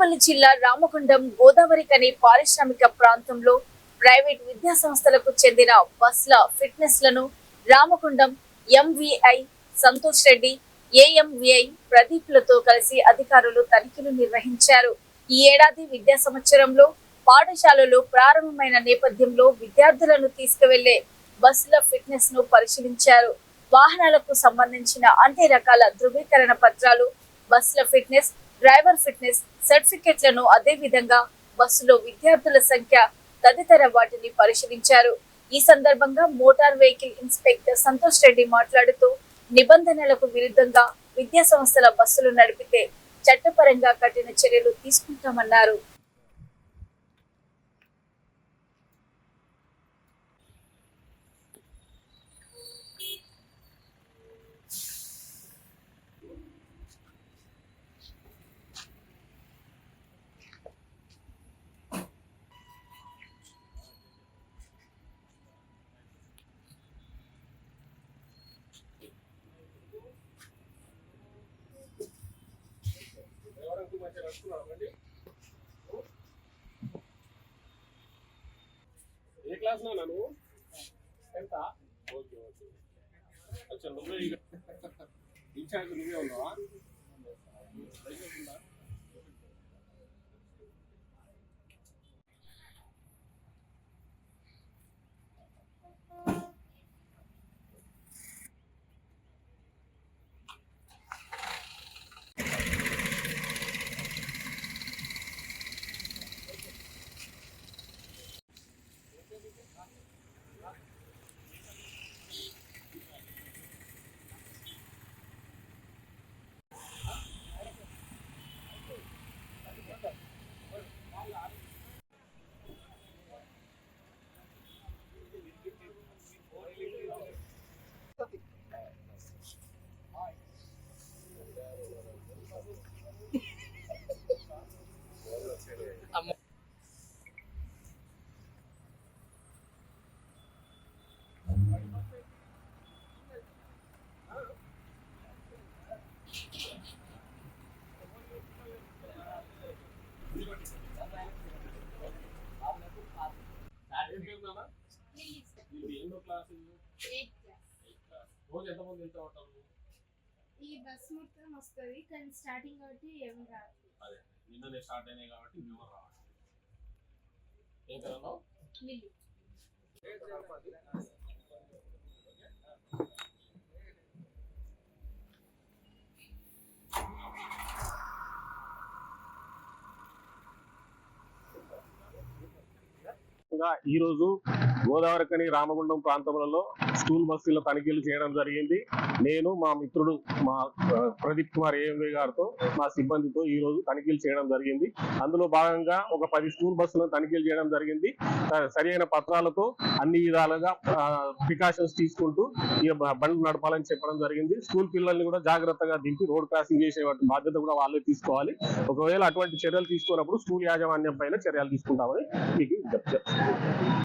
పెద్దపల్లి జిల్లా రామగుండం గోదావరి కని పారిశ్రామిక ప్రాంతంలో ప్రైవేట్ విద్యా సంస్థలకు చెందిన బస్ల ఫిట్నెస్ లను రామగుండం ఎంవిఐ సంతోష్ రెడ్డి, ఏఎంవిఐ ప్రదీప్లతో కలిసి అధికారులు తనిఖీలు నిర్వహించారు. ఈ ఏడాది విద్యా సంవత్సరంలో పాఠశాలలు ప్రారంభమైన నేపథ్యంలో విద్యార్థులను తీసుకువెళ్లే బస్సుల ఫిట్నెస్ ను పరిశీలించారు. వాహనాలకు సంబంధించిన అన్ని రకాల ధృవీకరణ పత్రాలు, బస్సుల ఫిట్నెస్, డ్రైవర్ ఫిట్నెస్ సర్టిఫికెట్లను, అదే విధంగా బస్సులో విద్యార్థుల సంఖ్య తదితర వాటిని పరిశీలించారు. ఈ సందర్భంగా motor vehicle inspector Santosh Reddy మాట్లాడుతూ, నిబంధనలకు విరుద్ధంగా విద్యా సంస్థల బస్సులు నడిపితే చట్టపరంగా కఠిన చర్యలు తీసుకుంటామన్నారు. ఏ క్లాస్ నా నువ్వు? ఎంత? Okay okay. అచ్చా నువ్వే ఇన్ఛార్జ్ నువ్వే ఉన్నావా? ఈ బస్ మొత్తం వస్తుంది కానీ స్టార్టింగ్ కాబట్టి ఎవరు రాదు. అదే నిన్ననే స్టార్ట్ అయినాయి కాబట్టి మేము రావాలి. ఏం కదన్నావు? లిల్లీ ఈ రోజు గోదావరి కని రామగుండం ప్రాంతంలో స్కూల్ బస్సుల తనిఖీలు చేయడం జరిగింది. నేను మా మిత్రుడు మా ప్రదీప్ కుమార్ ఏఎంవే గారితో మా సిబ్బందితో ఈ రోజు తనిఖీలు చేయడం జరిగింది. అందులో భాగంగా ఒక 10 స్కూల్ బస్సులను తనిఖీలు చేయడం జరిగింది. సరైన పత్రాలతో అన్ని విధాలుగా ప్రికాషన్స్ తీసుకుంటూ ఈ బండ్లు నడపాలని చెప్పడం జరిగింది. స్కూల్ పిల్లల్ని కూడా జాగ్రత్తగా దింపి రోడ్ క్రాసింగ్ చేసే బాధ్యత కూడా వాళ్ళే తీసుకోవాలి. ఒకవేళ అటువంటి చర్యలు తీసుకున్నప్పుడు స్కూల్ యాజమాన్యం పైన చర్యలు తీసుకుంటామని మీకు చెప్తారు.